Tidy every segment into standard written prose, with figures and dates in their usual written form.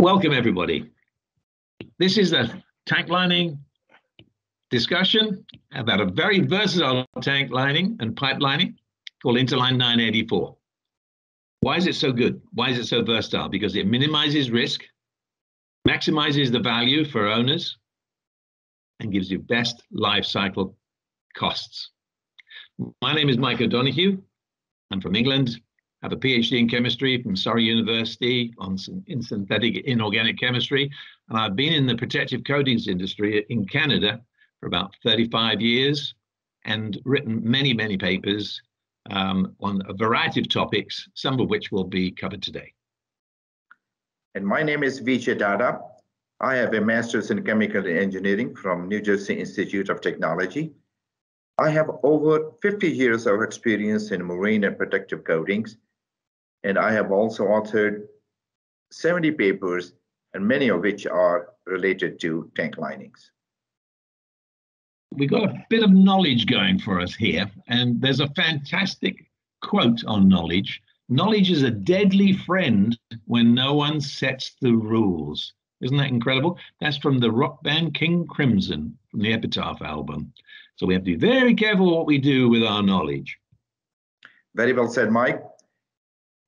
Welcome, everybody. This is a tank lining discussion about a very versatile tank lining and pipe lining called Interline 984. Why is it so good? Why is it so versatile? Because it minimizes risk, maximizes the value for owners, and gives you best life cycle costs. My name is Mike O'Donoghue. I'm from England. I have a PhD in chemistry from Surrey University in synthetic inorganic chemistry. And I've been in the protective coatings industry in Canada for about 35 years and written many, many papers on a variety of topics, some of which will be covered today. And my name is Vijay Dada. I have a master's in chemical engineering from New Jersey Institute of Technology. I have over 50 years of experience in marine and protective coatings, and I have also authored 70 papers, and many of which are related to tank linings. We've got a bit of knowledge going for us here, and there's a fantastic quote on knowledge. Knowledge is a deadly friend when no one sets the rules. Isn't that incredible? That's from the rock band King Crimson from the Epitaph album. So we have to be very careful what we do with our knowledge. Very well said, Mike.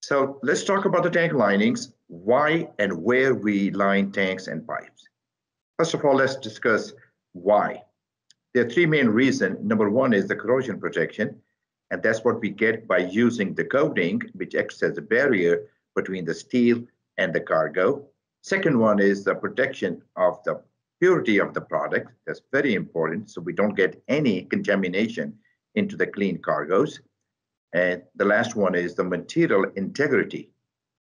So let's talk about the tank linings, why and where we line tanks and pipes. First of all, let's discuss why. There are three main reasons. Number one is the corrosion protection, and that's what we get by using the coating, which acts as a barrier between the steel and the cargo. Second one is the protection of the purity of the product. That's very important, so we don't get any contamination into the clean cargoes. And the last one is the material integrity,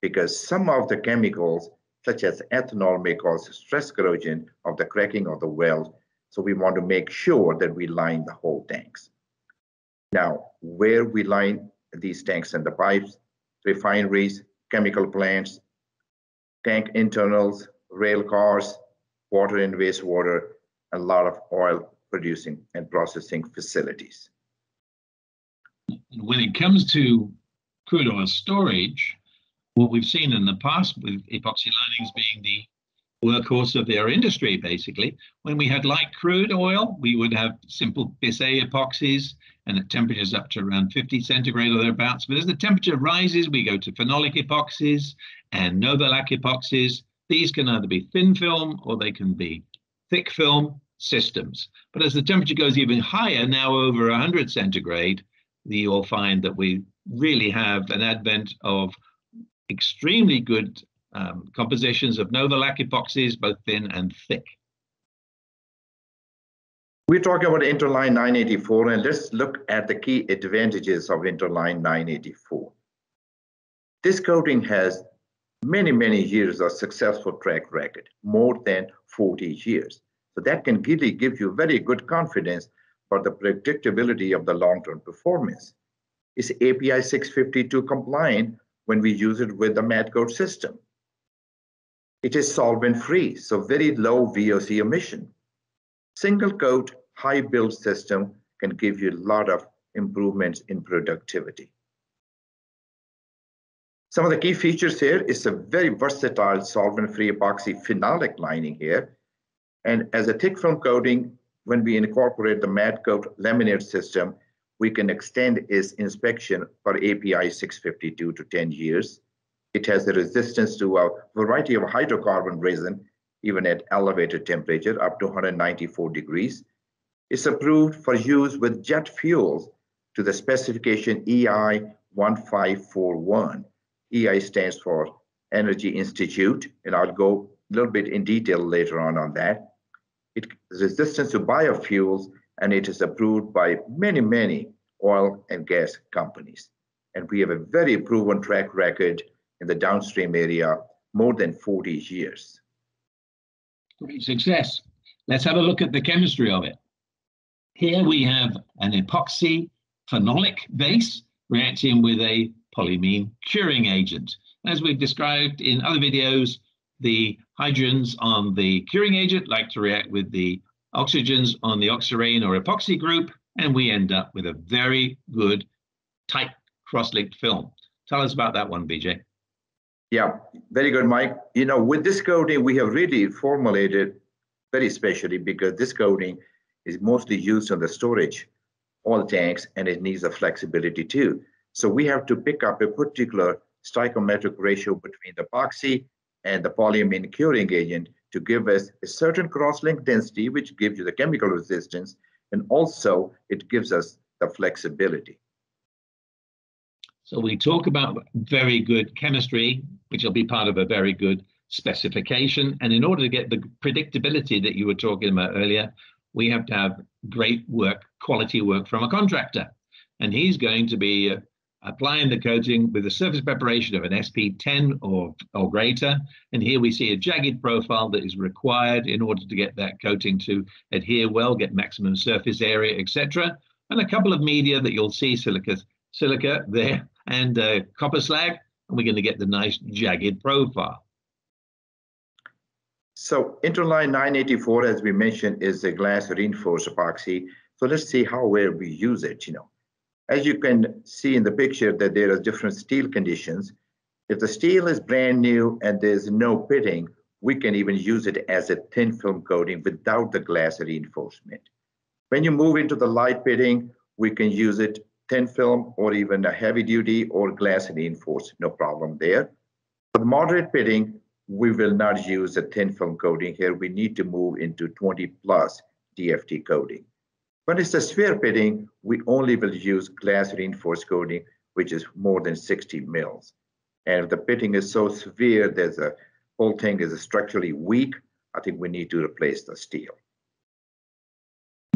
because some of the chemicals, such as ethanol, may cause stress corrosion of the cracking of the weld. So we want to make sure that we line the whole tanks. Now, where we line these tanks and the pipes: refineries, chemical plants, tank internals, rail cars, water and wastewater, a lot of oil producing and processing facilities. When it comes to crude oil storage, what we've seen in the past with epoxy linings being the workhorse of their industry, basically, when we had light crude oil, we would have simple Bis-A epoxies and at temperatures up to around 50 centigrade or thereabouts. But as the temperature rises, we go to phenolic epoxies and Novolac epoxies. These can either be thin film or they can be thick film systems. But as the temperature goes even higher, now over 100 centigrade, you'll find that we really have an advent of extremely good compositions of Novolac epoxies, both thin and thick. We're talking about Interline 984, and let's look at the key advantages of Interline 984. This coating has many, many years of successful track record, more than 40 years. So that can really give you very good confidence for the predictability of the long-term performance. It's API 652 compliant when we use it with the matte coat system. It is solvent-free, so very low VOC emission. Single coat, high build system can give you a lot of improvements in productivity. Some of the key features here is a very versatile solvent-free epoxy phenolic lining here. And as a thick film coating, when we incorporate the matte coat laminate system, we can extend its inspection for API 652 to 10 years. It has a resistance to a variety of hydrocarbon resin, even at elevated temperature, up to 194 degrees. It's approved for use with jet fuels to the specification EI 1541. EI stands for Energy Institute, and I'll go a little bit in detail later on that. It is resistant to biofuels, and it is approved by many, many oil and gas companies. And we have a very proven track record in the downstream area, more than 40 years. Great success. Let's have a look at the chemistry of it. Here we have an epoxy phenolic base reacting with a polyamine curing agent. As we've described in other videos, the hydrogens on the curing agent like to react with the oxygens on the oxirane or epoxy group, and we end up with a very good tight cross-linked film. Tell us about that one, BJ. Yeah, very good, Mike. You know, with this coating, we have really formulated very specially because this coating is mostly used on the storage oil tanks and it needs a flexibility too. So we have to pick up a particular stoichiometric ratio between the epoxy and the polyamine curing agent to give us a certain cross-link density, which gives you the chemical resistance, and also it gives us the flexibility. So we talk about very good chemistry, which will be part of a very good specification. And in order to get the predictability that you were talking about earlier, we have to have great work, quality work from a contractor. And he's going to be applying the coating with a surface preparation of an SP10 or greater. And here we see a jagged profile that is required in order to get that coating to adhere well, get maximum surface area, etc. And a couple of media that you'll see, silica there, and copper slag, and we're going to get the nice jagged profile. So Interline 984, as we mentioned, is a glass reinforced epoxy. So let's see where we use it. You know, as you can see in the picture that there are different steel conditions. If the steel is brand new and there's no pitting, we can even use it as a thin film coating without the glass reinforcement. When you move into the light pitting, we can use it thin film or even a heavy duty or glass reinforced, no problem there. For the moderate pitting, we will not use a thin film coating here. We need to move into 20 plus DFT coating. When it's a sphere pitting, we only will use glass reinforced coating, which is more than 60 mils. And if the pitting is so severe, there's a whole thing is structurally weak, I think we need to replace the steel.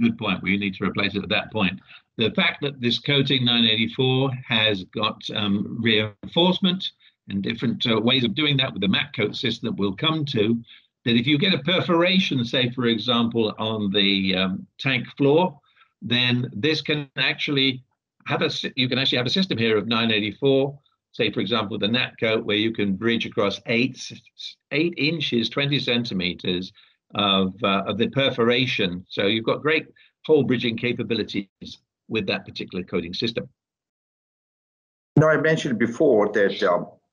Good point. We need to replace it at that point. The fact that this coating 984 has got reinforcement and different ways of doing that with the matte coat system that we'll come to, that if you get a perforation, say, for example, on the tank floor, then this can actually have a system here of 984, say, for example, the matte coat, where you can bridge across 8 inches, 20 centimeters of the perforation. So you've got great hole bridging capabilities with that particular coating system. Now, I mentioned before that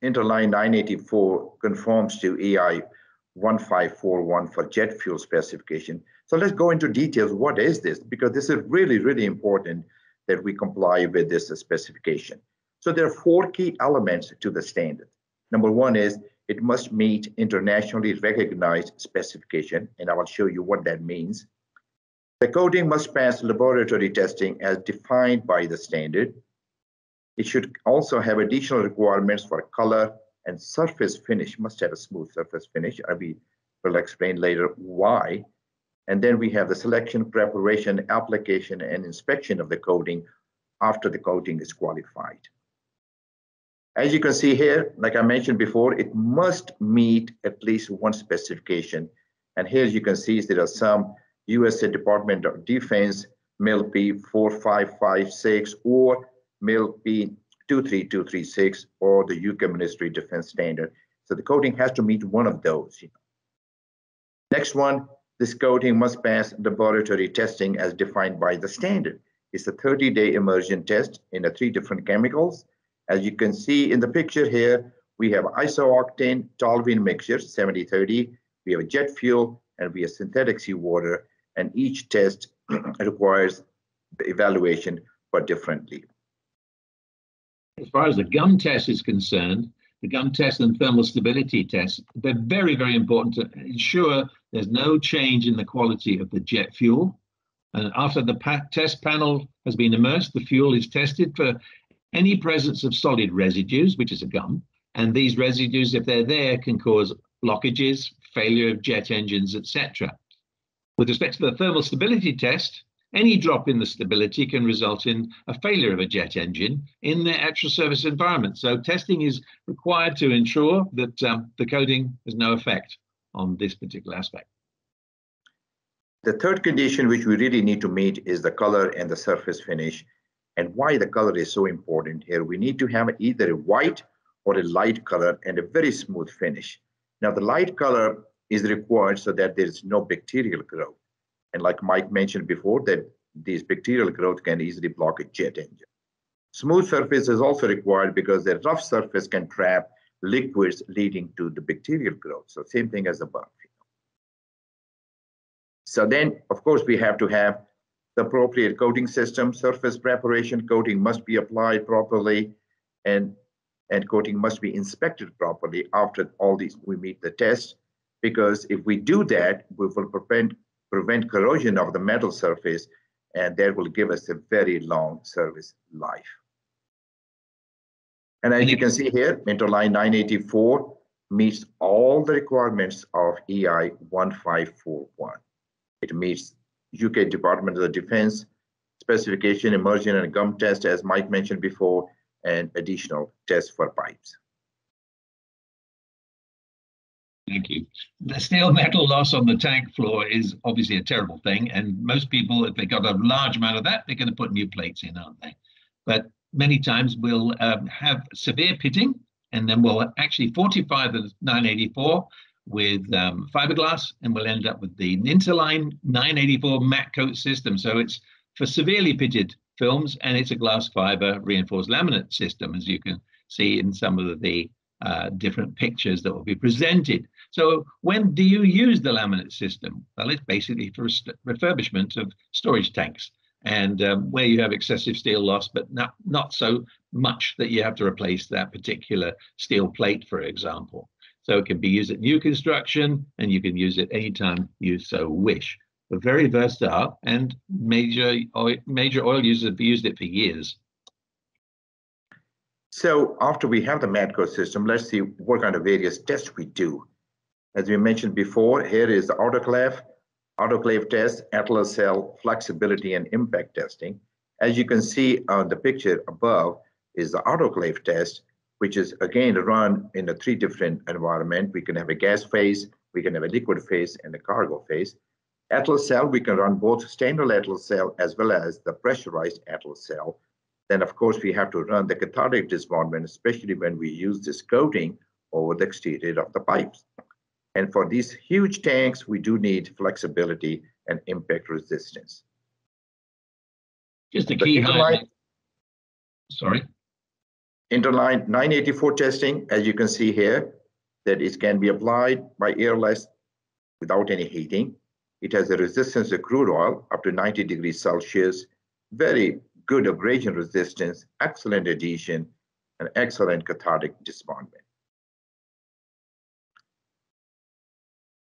Interline 984 conforms to EI 1541 for jet fuel specification. So let's go into details. What is this? Because this is really, really important that we comply with this specification. So there are 4 key elements to the standard. Number 1 is it must meet internationally recognized specification, and I will show you what that means. The coating must pass laboratory testing as defined by the standard. It should also have additional requirements for color and surface finish, must have a smooth surface finish. We will explain later why. And then we have the selection, preparation, application, and inspection of the coating after the coating is qualified. As you can see here, like I mentioned before, it must meet at least one specification. And here you can see there are some USA Department of Defense MIL P4556 or MIL P23236 or the UK Ministry of Defense standard. So the coating has to meet one of those. Next one, this coating must pass laboratory testing as defined by the standard. It's a 30-day immersion test in 3 different chemicals. As you can see in the picture here, we have isooctane toluene mixture 70-30, we have jet fuel, and we have synthetic seawater, and each test requires the evaluation but differently. As far as the gum test is concerned, the gum test and thermal stability test, they're very, very important to ensure there's no change in the quality of the jet fuel. And after the test panel has been immersed, the fuel is tested for any presence of solid residues, which is a gum. And these residues, if they're there, can cause blockages, failure of jet engines, etc. With respect to the thermal stability test, any drop in the stability can result in a failure of a jet engine in the actual service environment. So testing is required to ensure that the coating has no effect on this particular aspect. The third condition which we really need to meet is the color and the surface finish. And why the color is so important here. We need to have either a white or a light color and a very smooth finish. Now the light color is required so that there is no bacterial growth. And like Mike mentioned before, that these bacterial growth can easily block a jet engine. Smooth surface is also required because the rough surface can trap liquids leading to the bacterial growth. So same thing as above. So then, of course, we have to have the appropriate coating system. Surface preparation coating must be applied properly, and coating must be inspected properly after all these we meet the test, because if we do that, we will prevent corrosion of the metal surface, and that will give us a very long service life. And as you can see here, Interline 984 meets all the requirements of EI 1541. It meets UK Department of the Defense specification, immersion and gum test, as Mike mentioned before, and additional tests for pipes. Thank you. The steel metal loss on the tank floor is obviously a terrible thing, and most people, if they got a large amount of that, they're going to put new plates in, aren't they? But many times we'll have severe pitting, and then we'll actually fortify the 984 with fiberglass, and we'll end up with the Interline 984 matte coat system. So it's for severely pitted films, and it's a glass fiber reinforced laminate system, as you can see in some of the different pictures that will be presented. So when do you use the laminate system? Well, it's basically for refurbishment of storage tanks, and where you have excessive steel loss, but not so much that you have to replace that particular steel plate, for example. So it can be used at new construction, and you can use it anytime you so wish. But very versatile, and major oil users have used it for years. So after we have the matte coat system, let's see what kind of various tests we do. As we mentioned before, here is the autoclave test, Atlas cell flexibility and impact testing. As you can see on the picture above is the autoclave test, which is again run in a 3 different environment. We can have a gas phase, we can have a liquid phase, and a cargo phase. Atlas cell, we can run both standard Atlas cell as well as the pressurized Atlas cell. Then, of course, we have to run the cathartic disbondment, especially when we use this coating over the exterior of the pipes. And for these huge tanks, we do need flexibility and impact resistance. Just a key highlight. Sorry. Interline 984 testing, as you can see here, that it can be applied by airless without any heating. It has a resistance to crude oil up to 90 degrees Celsius, very good abrasion resistance, excellent adhesion, and excellent cathartic disbondment.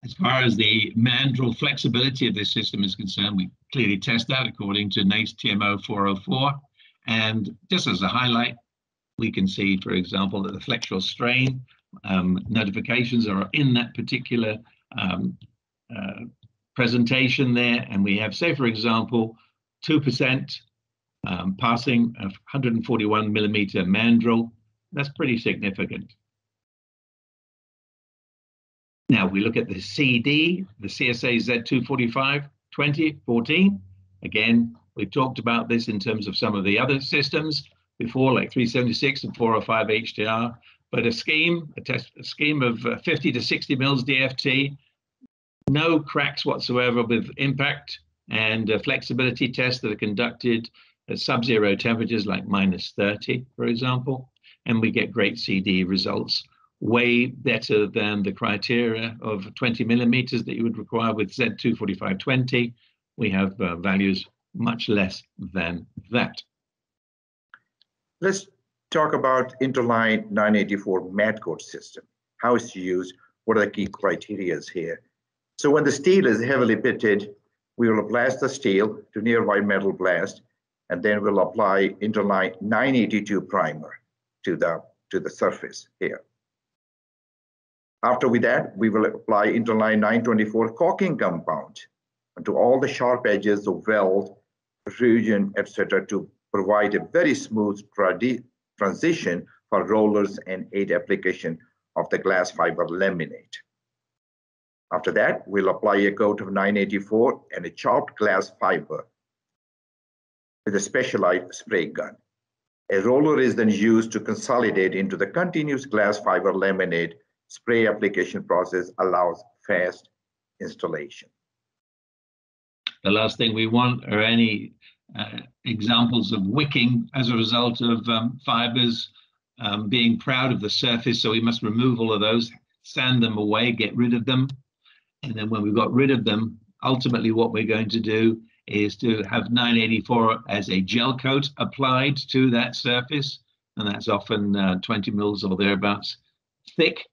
As far as the Mandrel flexibility of this system is concerned, we clearly test that according to NACE TMO 404. And just as a highlight, we can see, for example, that the flexural strain notifications are in that particular presentation there. And we have, say, for example, 2% passing of 141 millimeter Mandrel. That's pretty significant. Now we look at the CD, the CSA Z245 2014. Again, we've talked about this in terms of some of the other systems before, like 376 and 405 HDR, but a scheme of 50 to 60 mils DFT, no cracks whatsoever with impact, and flexibility tests that are conducted at sub-zero temperatures like -30, for example, and we get great CD results, way better than the criteria of 20 millimeters that you would require with Z245-20. We have values much less than that. Let's talk about Interline 984 matte coat system. How it's used, what are the key criteria here? So when the steel is heavily pitted, we will blast the steel to nearby metal blast, and then we'll apply Interline 982 primer to the surface here. After that, we will apply Interline 924 caulking compound to all the sharp edges of weld, protrusion, etc., to provide a very smooth transition for rollers and aid application of the glass fiber laminate. After that, we'll apply a coat of 984 and a chopped glass fiber with a specialized spray gun. A roller is then used to consolidate into the continuous glass fiber laminate. Spray application process allows fast installation. The last thing we want are any examples of wicking as a result of fibers being proud of the surface. So we must remove all of those, sand them away, get rid of them. And then when we've got rid of them, ultimately what we're going to do is to have 984 as a gel coat applied to that surface. And that's often 20 mils or thereabouts thick.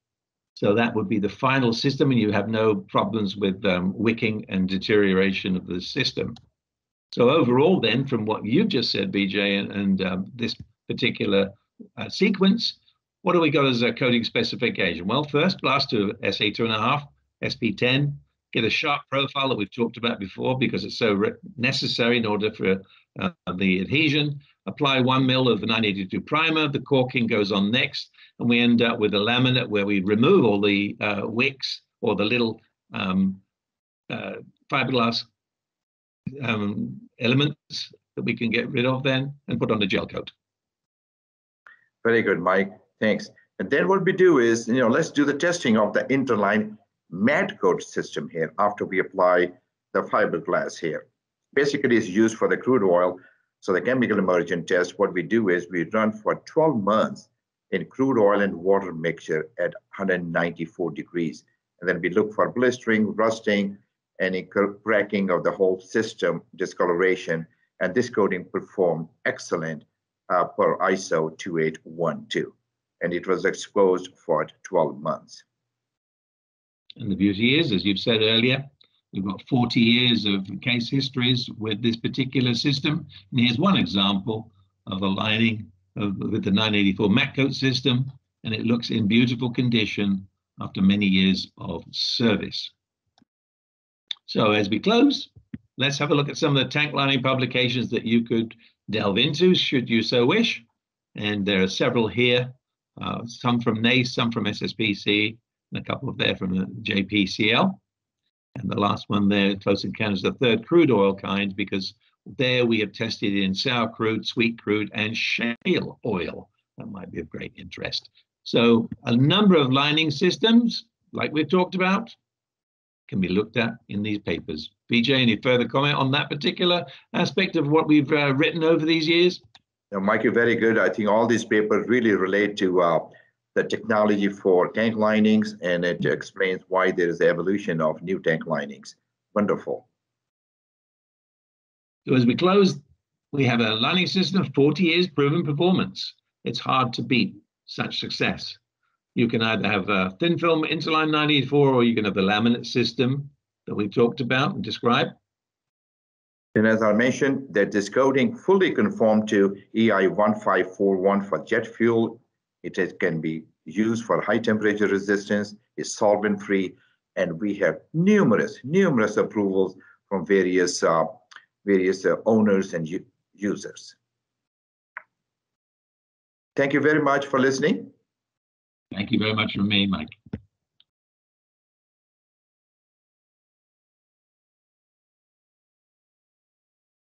So that would be the final system, and you have no problems with wicking and deterioration of the system. So overall then, from what you've just said, BJ, and this particular sequence, what do we got as a coating specification? Well, first, blast to SA2.5, SP10, get a sharp profile that we've talked about before because it's so necessary in order for the adhesion. Apply 1 mil of the 982 primer, the caulking goes on next, and we end up with a laminate where we remove all the wicks or the little fiberglass elements that we can get rid of then and put on the gel coat. Very good, Mike. Thanks. And then what we do is, let's do the testing of the Interline matte coat system here after we apply the fiberglass here. Basically, it's used for the crude oil. So the chemical immersion test, what we do is we run for 12 months in crude oil and water mixture at 194 degrees. And then we look for blistering, rusting, any cracking of the whole system, discoloration, and this coating performed excellent per ISO 2812. And it was exposed for 12 months. And the beauty is, as you've said earlier, we've got 40 years of case histories with this particular system. And here's one example of a lining with the 984 matte coat system, and it looks in beautiful condition after many years of service. So as we close, let's have a look at some of the tank lining publications that you could delve into, should you so wish. And there are several here, some from NACE, some from SSPC, and a couple of there from the JPCL. And the last one there, Close Encounters, the third crude oil kind, because there we have tested in sour crude, sweet crude, and shale oil. That might be of great interest. So a number of lining systems, like we've talked about, can be looked at in these papers. BJ, any further comment on that particular aspect of what we've written over these years? Mike, you're very good. I think all these papers really relate to the technology for tank linings, and it explains why there is evolution of new tank linings. Wonderful. So as we close, we have a lining system of 40 years proven performance. It's hard to beat such success. You can either have a thin film Interline 984, or you can have the laminate system that we talked about and described. And as I mentioned, that this coating fully conformed to EI 1541 for jet fuel. It can be used for high temperature resistance, is solvent free, and we have numerous approvals from various owners and users. Thank you very much for listening. Thank you very much from me, Mike.